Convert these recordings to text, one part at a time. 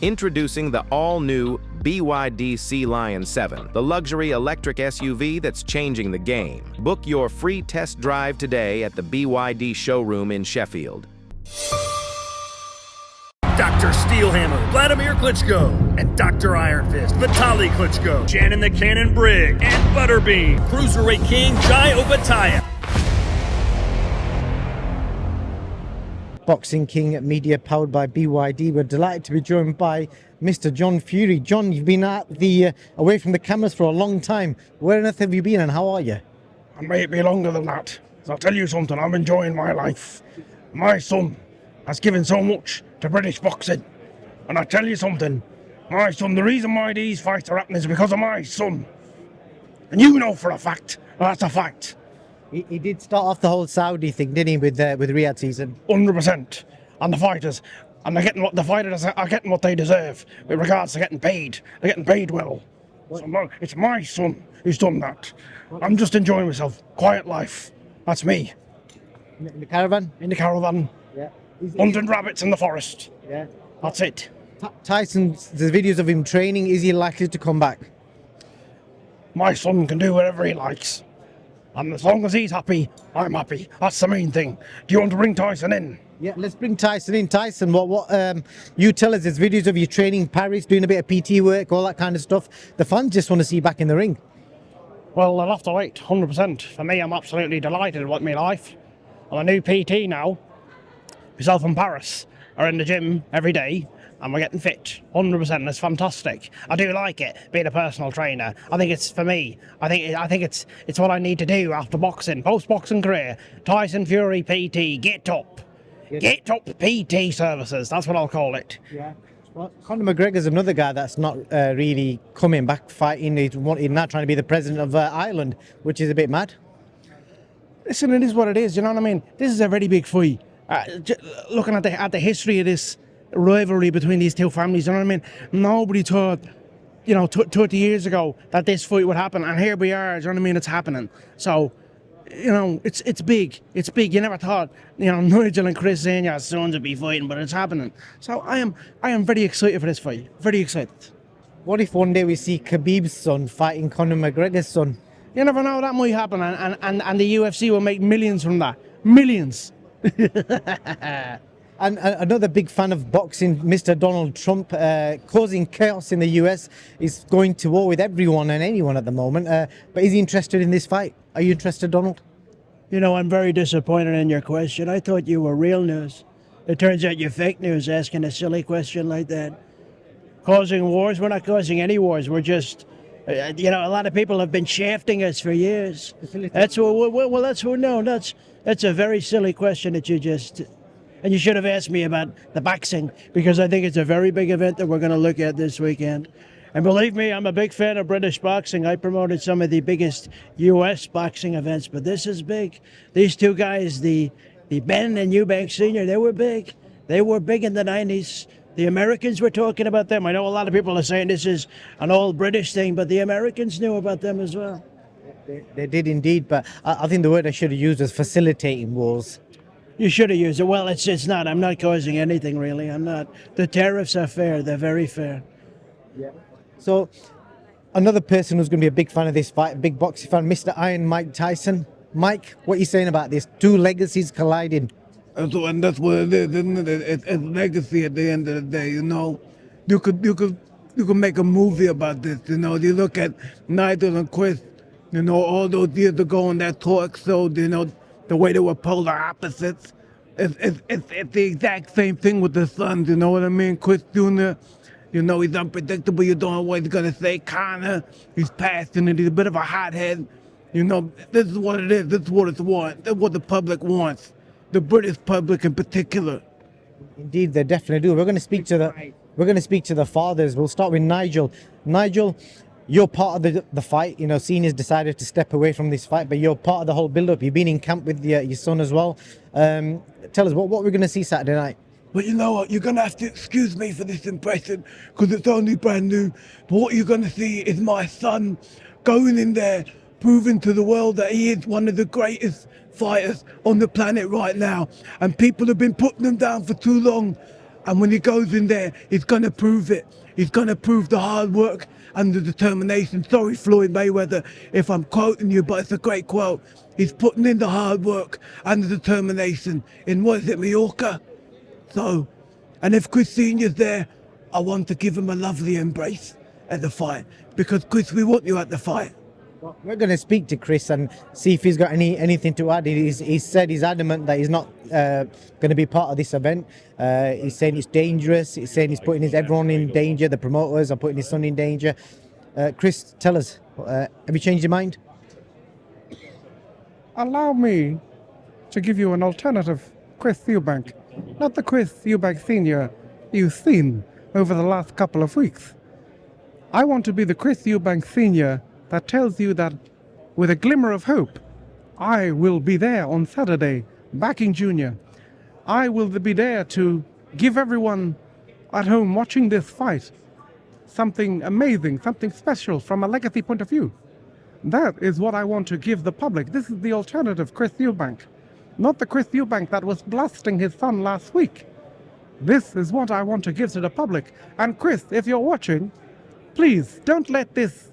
Introducing the all-new BYD Sea Lion 7, the luxury electric SUV that's changing the game. Book your free test drive today at the BYD showroom in Sheffield. Dr. Steelhammer, Vladimir Klitschko, and Dr. Iron Fist, Vitaly Klitschko, Shannon the Cannon Brigg, and Butterbean, Cruiserweight King Jai Opetaia. Boxing King Media powered by BYD. We're delighted to be joined by Mr. John Fury. John, you've been away from the cameras for a long time. Where on earth have you been and how are you? I may be longer than that. So I'll tell you something, I'm enjoying my life. My son has given so much to British boxing. And I tell you something, my son, the reason why these fights are happening is because of my son. And you know for a fact, that's a fact. He did start off the whole Saudi thing, didn't he, with Riyadh season? 100%. And the fighters, and they're getting the fighters are getting what they deserve with regards to getting paid. They're getting paid well. So it's my son who's done that. I'm just enjoying myself. Quiet life. That's me. In the caravan? In the caravan. Yeah. Hunting rabbits in the forest. Yeah. That's it. Tyson, the videos of him training, is he likely to come back? My son can do whatever he likes. And as long as he's happy, I'm happy. That's the main thing. Do you want to bring Tyson in? Yeah, let's bring Tyson in. Tyson, what you tell us, there's videos of you training Paris, doing a bit of PT work, all that kind of stuff. The fans just want to see you back in the ring. Well, they'll have to wait, 100%. For me, I'm absolutely delighted with my life. I'm a new PT now. Myself and Paris are in the gym every day, and we're getting fit, 100%. It's fantastic. I do like it, being a personal trainer. I think it's for me. I think it's what I need to do after boxing, post-boxing career. Tyson Fury PT, get up. Yes. Get up PT services, that's what I'll call it. Yeah. Well, Conor McGregor's another guy that's not really coming back fighting. He's now trying to be the president of Ireland, which is a bit mad. Listen, it is what it is, you know what I mean? This is a very big fight. Looking at the history of this rivalry between these two families, you know what I mean? Nobody thought, 30 years ago that this fight would happen, and here we are, you know what I mean? It's happening. So, it's big. It's big. You never thought, Nigel and Chris Senior's sons would be fighting, but it's happening. So I am very excited for this fight. Very excited. What if one day we see Khabib's son fighting Conor McGregor's son? You never know, that might happen, and the UFC will make millions from that. Millions. And another big fan of boxing, Mr. Donald Trump, causing chaos in the US, is going to war with everyone and anyone at the moment. But is he interested in this fight? Are you interested, Donald? I'm very disappointed in your question. I thought you were real news. It turns out you're fake news asking a silly question like that. Causing wars? We're not causing any wars. We're just, a lot of people have been shafting us for years. That's a very silly question that you just... And you should have asked me about the boxing, because I think it's a very big event that we're going to look at this weekend. And believe me, I'm a big fan of British boxing. I promoted some of the biggest US boxing events, but this is big. These two guys, the Benn and Eubank Sr., they were big. They were big in the 90s. The Americans were talking about them. I know a lot of people are saying this is an old British thing, but the Americans knew about them as well. They did indeed, but I think the word I should have used was facilitating wars. You should have used it. Well, it's not. I'm not causing anything, really. I'm not. The tariffs are fair. They're very fair. Yeah. So, another person who's going to be a big fan of this fight, a big boxing fan, Mr. Iron Mike Tyson. Mike, what are you saying about this? Two legacies colliding. And that's what it is, isn't it? It's legacy at the end of the day, You could make a movie about this, You look at Nigel and Chris, all those years ago on that talk show, the way they were polar opposites. It's the exact same thing with the sons, you know what I mean? Chris Jr., he's unpredictable. You don't know what he's going to say. Conor, he's passionate. He's a bit of a hothead. This is what it is. This is what it's want. This is what the public wants. The British public in particular. Indeed, they definitely do. We're going to speak to the fathers. We'll start with Nigel. Nigel, you're part of the fight. Senior's decided to step away from this fight, but you're part of the whole build-up. You've been in camp with your son as well. Tell us, what we're going to see Saturday night? But you know what? You're going to have to excuse me for this impression because it's only brand new. But what you're going to see is my son going in there, proving to the world that he is one of the greatest fighters on the planet right now. And people have been putting him down for too long. And when he goes in there, he's going to prove it. He's going to prove the hard work and the determination. Sorry, Floyd Mayweather, if I'm quoting you, but it's a great quote. He's putting in the hard work and the determination in, what is it, Mallorca? So, and if Chris Senior's there, I want to give him a lovely embrace at the fight. Because, Chris, we want you at the fight. We're going to speak to Chris and see if he's got anything to add. He said he's adamant that he's not going to be part of this event. He's saying it's dangerous. He's saying he's putting everyone in danger. The promoters are putting his son in danger. Chris, tell us, have you changed your mind? Allow me to give you an alternative Chris Eubank. Not the Chris Eubank Senior you've seen over the last couple of weeks. I want to be the Chris Eubank Senior that tells you that, with a glimmer of hope, I will be there on Saturday, backing Junior. I will be there to give everyone at home watching this fight something amazing, something special from a legacy point of view. That is what I want to give the public. This is the alternative Chris Eubank, not the Chris Eubank that was blasting his son last week. This is what I want to give to the public. And Chris, if you're watching, please don't let this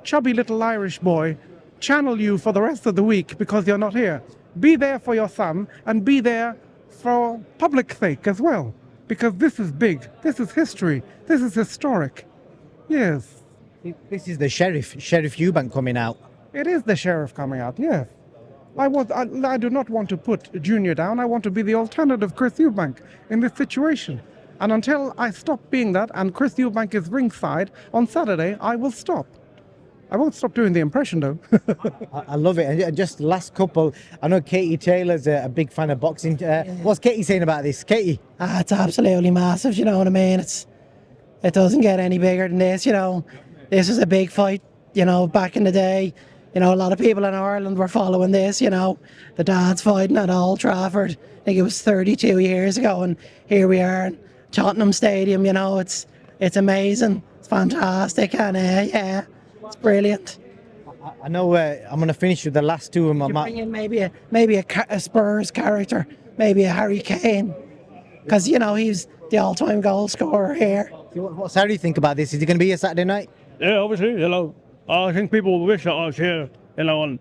chubby little Irish boy channel you for the rest of the week because you're not here. Be there for your son and be there for public sake as well, because this is big, this is history, this is historic. Yes. This is the Sheriff Eubank coming out. It is the sheriff coming out, yes. I do not want to put Junior down. I want to be the alternative Chris Eubank in this situation. And until I stop being that and Chris Eubank is ringside on Saturday, I will stop. I won't stop doing the impression though. I love it. And just last couple, I know Katie Taylor's a big fan of boxing. What's Katie saying about this? Katie? It's absolutely massive, you know what I mean? It doesn't get any bigger than this, you know. This is a big fight, you know, back in the day. You know, a lot of people in Ireland were following this, you know. The dad's fighting at Old Trafford. I think it was 32 years ago, and here we are in Tottenham Stadium, you know. It's amazing. It's fantastic, and yeah, it's brilliant. I know I'm going to finish with the last two of my bring in maybe a Spurs character, maybe a Harry Kane, because, you know, he's the all-time goal scorer here. What's Harry think about this? Is he going to be here Saturday night? Yeah, obviously, you know, I think people wish that I was here, you know, on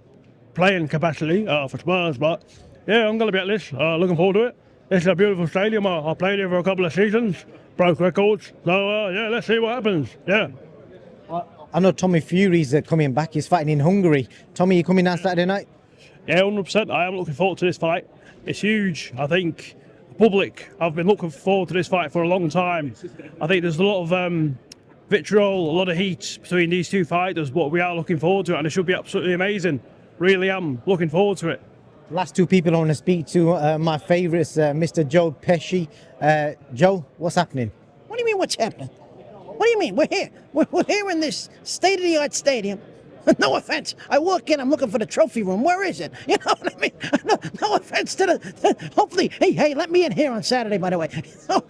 playing capacity for Spurs, but yeah, I'm going to be at this, looking forward to it. This is a beautiful stadium. I played here for a couple of seasons, broke records, so yeah, let's see what happens, yeah. I know Tommy Fury's coming back. He's fighting in Hungary. Tommy, you coming down Saturday night? Yeah, 100%. I am looking forward to this fight. It's huge. I think the public have been looking forward to this fight for a long time. I think there's a lot of vitriol, a lot of heat between these two fighters, but we are looking forward to it, and it should be absolutely amazing. Really am looking forward to it. Last two people I want to speak to, my favourites, Mr. Joe Pesci. Joe, what's happening? What do you mean, what's happening? What do you mean? We're here. We're here in this state-of-the-art stadium. No offense. I walk in, I'm looking for the trophy room. Where is it? You know what I mean? No offense to the... Hopefully, hey, let me in here on Saturday, by the way.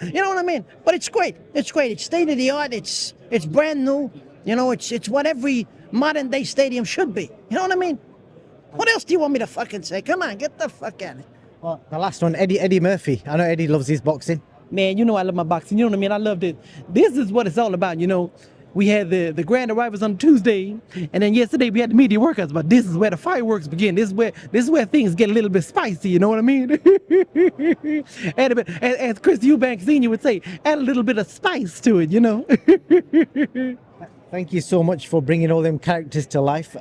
You know what I mean? But it's great. It's great. It's state-of-the-art. It's brand new. You know, it's what every modern-day stadium should be. You know what I mean? What else do you want me to fucking say? Come on, get the fuck out of here. Well, the last one, Eddie Murphy. I know Eddie loves his boxing. Man, you know I love my boxing. You know what I mean? I loved it. This is what it's all about, you know. We had the grand arrivals on Tuesday, and then yesterday we had the media workouts. But this is where the fireworks begin. This is where things get a little bit spicy. You know what I mean? And as Chris Eubank Senior would say, add a little bit of spice to it. You know. Thank you so much for bringing all them characters to life.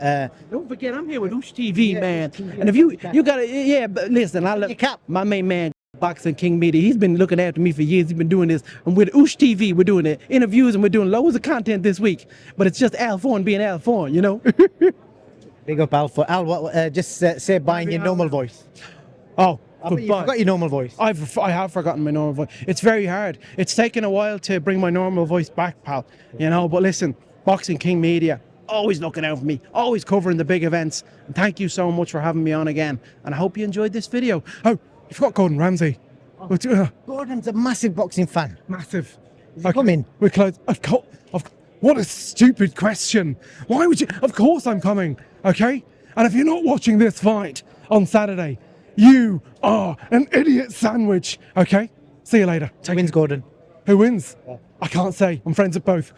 Don't forget, I'm here with Oosh TV, man. And if you gotta, yeah, but listen, I love my main man. Boxing King Media, he's been looking after me for years. He's been doing this, and with Oosh TV, we're doing the interviews and we're doing loads of content this week. But it's just Al Foran being Al Foran, you know. Big up Al. Al, just say bye in your normal voice. Oh, you forgot your normal voice. I have forgotten my normal voice. It's very hard. It's taken a while to bring my normal voice back, pal. You know, but listen, Boxing King Media, always looking out for me, always covering the big events. And thank you so much for having me on again. And I hope you enjoyed this video. Oh, you forgot Gordon Ramsay. Gordon's a massive boxing fan. Massive. Is he coming? We're close. What a stupid question. Why would you? Of course I'm coming, okay? And if you're not watching this fight on Saturday, you are an idiot sandwich, okay? See you later. Wins Gordon. Who wins? I can't say. I'm friends with both.